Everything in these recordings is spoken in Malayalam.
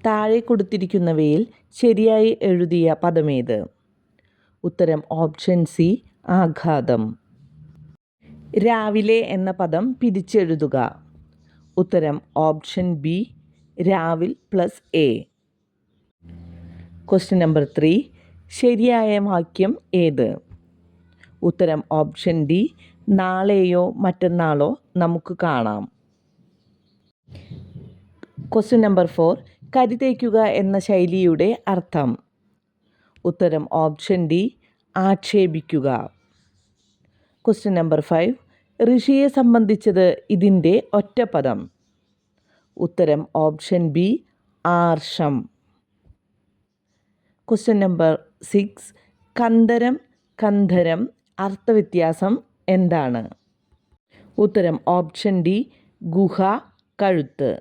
താഴെ കൊടുത്തിരിക്കുന്നവയിൽ ശരിയായി എഴുതിയ പദമേത്? ഉത്തരം ഓപ്ഷൻ സി ആഘാതം. രാവിലെ എന്ന പദം പിരിച്ചെഴുതുക. ഉത്തരം ഓപ്ഷൻ ബി രാവിൽ പ്ലസ് എ. Question number 3. ശരിയായ വാക്യം ഏത്? ഉത്തരം ഓപ്ഷൻ ഡി നാളെയോ മറ്റന്നാളോ നമുക്ക് കാണാം. Question number 4. കരി തേക്കുക എന്ന ശൈലിയുടെ അർത്ഥം? ഉത്തരം ഓപ്ഷൻ ഡി ആക്ഷേപിക്കുക. Question number 5. ഋഷിയെ സംബന്ധിച്ചത് ഇതിൻ്റെ ഒറ്റപ്പദം? ഉത്തരം ഓപ്ഷൻ ബി ആർഷം. Question number 6. കന്ദരം കന്ധരം അർത്ഥവ്യത്യാസം എന്താണ്? ഉത്തരം ഓപ്ഷൻ ഡി ഗുഹ കഴുത്ത്.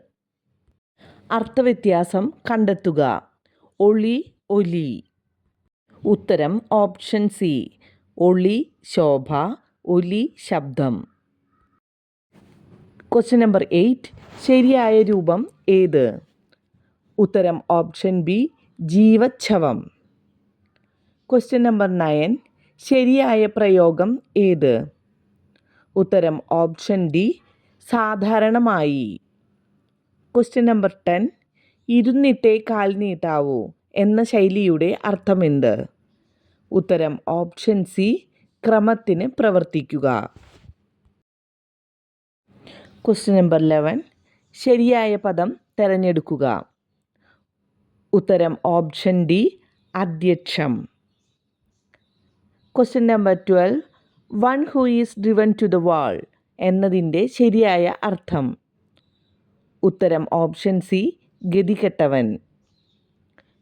അർത്ഥവ്യത്യാസം കണ്ടെത്തുക. ഒളി ഒലി. ഉത്തരം ഓപ്ഷൻ സി ഒളി ശോഭ, ഒലി ശബ്ദം. Question number 8. ശരിയായ രൂപം ഏത്? ഉത്തരം ഓപ്ഷൻ ബി ജീവച്ഛവം. Question number 9. ശരിയായ പ്രയോഗം ഏത്? ഉത്തരം ഓപ്ഷൻ ഡി സാധാരണമായി. Question number 10. ഇരുന്നിട്ടേ കാൽ നീട്ടാവൂ എന്ന ശൈലിയുടെ അർത്ഥമെന്ത്? ഉത്തരം ഓപ്ഷൻ സി ക്രമത്തിന് പ്രവർത്തിക്കുക. Question number 11. ശരിയായ പദം തിരഞ്ഞെടുക്കുക. ഉത്തരം ഓപ്ഷൻ ഡി അധ്യക്ഷം. Question number 12. One who is driven to the wall എന്നതിൻ്റെ ശരിയായ അർത്ഥം? ഉത്തരം ഓപ്ഷൻ സി ഗതികെട്ടവൻ.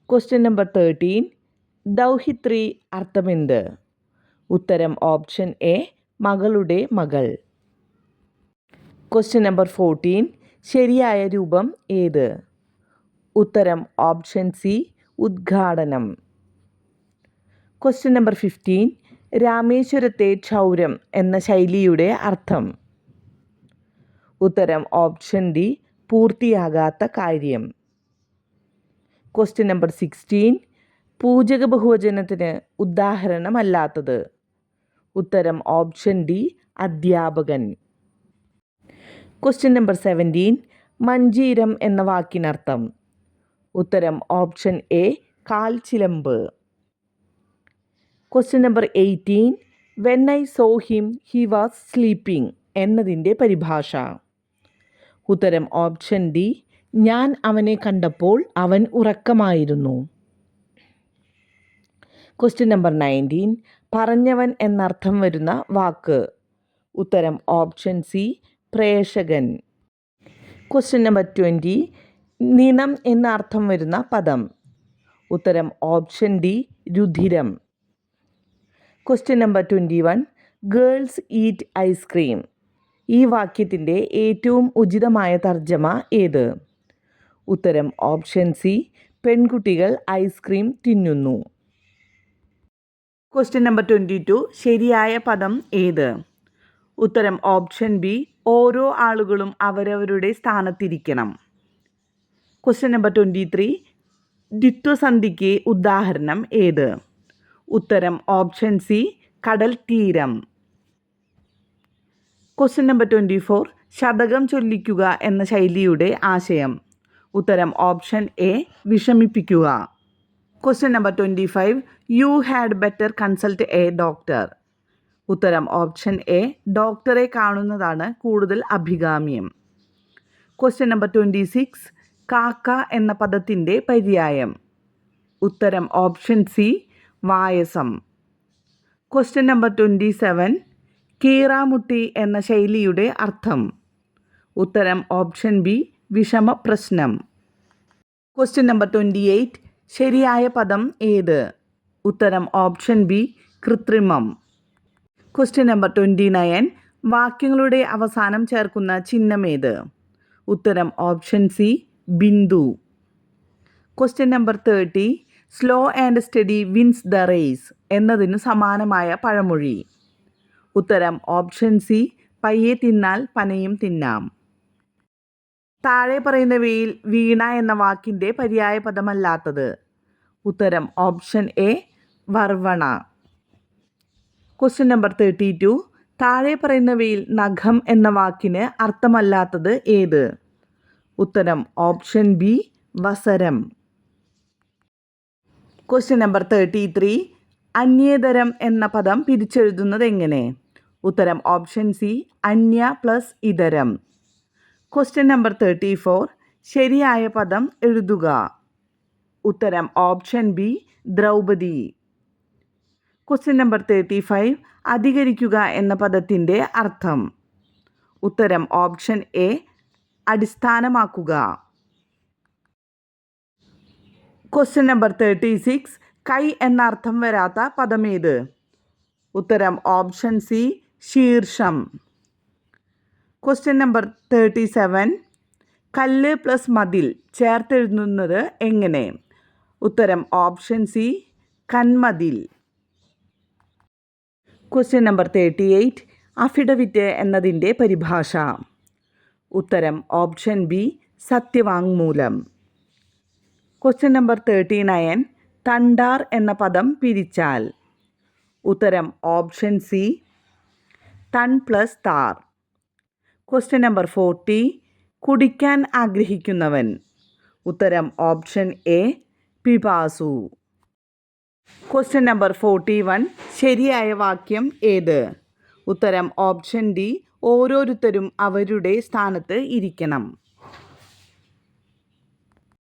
Question number 13. ദൗഹിത്രി അർത്ഥമെന്ത്? ഉത്തരം ഓപ്ഷൻ എ മകളുടെ മകൾ. Question number 14. ശരിയായ രൂപം ഏത്? ഉത്തരം ഓപ്ഷൻ സി ഉദ്ഘാടനം. Question number 15. രാമേശ്വരത്തെ ക്ഷൗരം എന്ന ശൈലിയുടെ അർത്ഥം? ഉത്തരം ഓപ്ഷൻ ഡി പൂർത്തിയാകാത്ത കാര്യം. Question number 16. പൂജക ബഹുവചനത്തിന് ഉദാഹരണമല്ലാത്തത്? ഉത്തരം ഓപ്ഷൻ ഡി അധ്യാപകൻ. Question number 17. മഞ്ചീരം എന്ന വാക്കിനർത്ഥം? ഉത്തരം ഓപ്ഷൻ എ കാൽച്ചിലമ്പ്. Question number 18. When I saw him he was sleeping എന്നതിൻ്റെ പരിഭാഷ? ഉത്തരം ഓപ്ഷൻ ഡി ഞാൻ അവനെ കണ്ടപ്പോൾ അവൻ ഉറക്കമായിരുന്നു. Question number 19. പറഞ്ഞവൻ എന്നർത്ഥം വരുന്ന വാക്ക്? ഉത്തരം ഓപ്ഷൻ സി പ്രേഷകൻ. Question number 20. നിണം എന്ന അർത്ഥം വരുന്ന പദം? ഉത്തരം ഓപ്ഷൻ ഡി രുധിരം. Question number 21. Girls eat ice cream ഈ വാക്യത്തിൻ്റെ ഏറ്റവും ഉചിതമായ തർജ്ജമ ഏത്? ഉത്തരം ഓപ്ഷൻ സി പെൺകുട്ടികൾ ഐസ്ക്രീം തിന്നുന്നു. Question number 22. ശരിയായ പദം ഏത്? ഉത്തരം ഓപ്ഷൻ ബി ഓരോ ആളുകളും അവരവരുടെ സ്ഥാനത്തിരിക്കണം. Question number 23. ദ്വിത്വസന്ധിക്ക് ഉദാഹരണം ഏത്? ഉത്തരം ഓപ്ഷൻ സി കടൽ തീരം. Question number 24. ശതകം ചൊല്ലിക്കുക എന്ന ശൈലിയുടെ ആശയം? ഉത്തരം ഓപ്ഷൻ എ വിഷമിപ്പിക്കുക. Question number 25. You had better consult a doctor. ഉത്തരം ഓപ്ഷൻ എ ഡോക്ടറെ കാണുന്നതാണ് കൂടുതൽ അഭികാമ്യം. Question number 26. കാക്ക എന്ന പദത്തിൻ്റെ പര്യായം? ഉത്തരം ഓപ്ഷൻ സി വായസം. Question number 27. കീറാമുട്ടി എന്ന ശൈലിയുടെ അർത്ഥം? ഉത്തരം ഓപ്ഷൻ ബി വിഷമപ്രശ്നം. Question number 28. ശരിയായ പദം ഏത്? ഉത്തരം ഓപ്ഷൻ ബി കൃത്രിമം. Question number 29. വാക്യങ്ങളുടെ അവസാനം ചേർക്കുന്ന ചിഹ്നമേത്? ഉത്തരം ഓപ്ഷൻ സി ബിന്ദു. Question number 30. Slow and steady wins the race എന്നതിനു സമാനമായ പഴമൊഴി? ഉത്തരം ഓപ്ഷൻ സി പയ്യെ തിന്നാൽ പനയും തിന്നാം. താഴെ പറയുന്നവയിൽ വീണ എന്ന വാക്കിൻ്റെ പര്യായ പദമല്ലാത്തത്. ഉത്തരം ഓപ്ഷൻ എ വർവണ. Question number 32. താഴെ പറയുന്നവയിൽ നഖം എന്ന വാക്കിന് അർത്ഥമല്ലാത്തത് ഏത്? ഉത്തരം ഓപ്ഷൻ ബി വസരം. Question number 33. അന്യേതരം എന്ന പദം പിരിച്ചെഴുതുന്നത് എങ്ങനെ? ഉത്തരം ഓപ്ഷൻ സി അന്യ പ്ലസ് ഇതരം. Question number 34. ശരിയായ പദം എഴുതുക. ഉത്തരം option B Draupadi. Question number 35. അധികരിക്കുക എന്ന പദത്തിൻ്റെ അർത്ഥം. ഉത്തരം ഓപ്ഷൻ എ അടിസ്ഥാനമാക്കുക. Question number 36. കൈ എന്ന അർത്ഥം വരാത്ത പദമേത്? ഉത്തരം ഓപ്ഷൻ സി ശീർഷം. Question number 37. കല്ല് പ്ലസ് മതിൽ ചേർത്തെഴുതുന്നത് എങ്ങനെ? ഉത്തരം ഓപ്ഷൻ സി കന്മതിൽ. Question number 38. അഫിഡവിറ്റ് എന്നതിൻ്റെ പരിഭാഷ. ഉത്തരം ഓപ്ഷൻ ബി സത്യവാങ്മൂലം. Question number 39. തണ്ടാർ എന്ന പദം പിരിച്ചാൽ. ഉത്തരം ഓപ്ഷൻ സി തൺ പ്ലസ് താർ. Question number 40. കുടിക്കാൻ ആഗ്രഹിക്കുന്നവൻ. ഉത്തരം ഓപ്ഷൻ എ പിപാസു. Question number 41. ശരിയായ വാക്യം ഏത്? ഉത്തരം ഓപ്ഷൻ ഡി ഓരോരുത്തരും അവരുടെ സ്ഥാനത്ത് ഇരിക്കണം.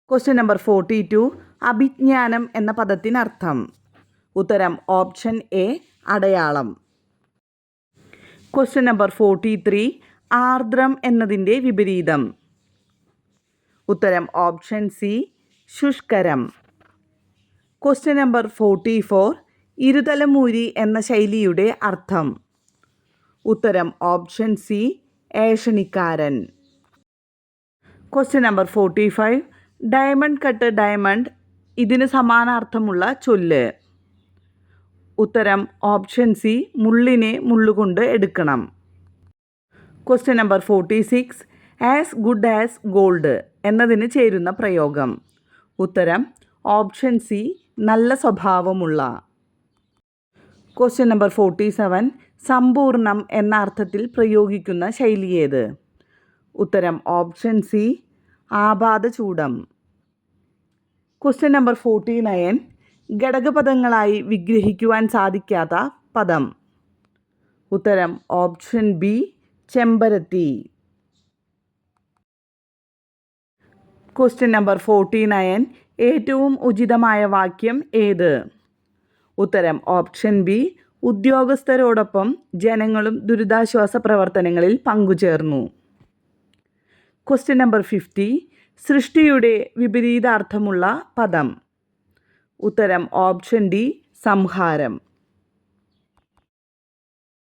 Question number 42. അഭിജ്ഞാനം എന്ന പദത്തിനർത്ഥം. ഉത്തരം ഓപ്ഷൻ എ അടയാളം. Question number 43. ആർദ്രം എന്നതിൻ്റെ വിപരീതം. ഉത്തരം ഓപ്ഷൻ സി ശുഷ്കരം. Question number 44. ഇരുതലമൂരി എന്ന ശൈലിയുടെ അർത്ഥം. ഉത്തരം ഓപ്ഷൻ സി ഏഷണിക്കാരൻ. Question number 45. Diamond cut diamond ഇതിന് സമാനാർത്ഥമുള്ള ചൊല്ല്. ഉത്തരം ഓപ്ഷൻ സി മുള്ളിനെ മുള്ളുകൊണ്ട് എടുക്കണം. Question number 46. As good as gold എന്നതിന് ചേരുന്ന പ്രയോഗം. ഉത്തരം ഓപ്ഷൻ സി നല്ല സ്വഭാവമുള്ള. Question number 47. സമ്പൂർണം എന്ന അർത്ഥത്തിൽ പ്രയോഗിക്കുന്ന ശൈലിയേത്? ഉത്തരം ഓപ്ഷൻ സി ആപാദചൂഡം. Question number 49. ഘടകപദങ്ങളായി വിഗ്രഹിക്കുവാൻ സാധിക്കാത്ത പദം. ഉത്തരം ഓപ്ഷൻ ബി ചെമ്പരത്തി. Question number 49. ഏറ്റവും ഉചിതമായ വാക്യം ഏത്? ഉത്തരം ഓപ്ഷൻ ബി ഉദ്യോഗസ്ഥരോടൊപ്പം ജനങ്ങളും ദുരിതാശ്വാസ പ്രവർത്തനങ്ങളിൽ പങ്കുചേർന്നു. Question number 50. സൃഷ്ടിയുടെ വിപരീതാർത്ഥമുള്ള പദം. ഉത്തരം ഓപ്ഷൻ ഡി സംഹാരം.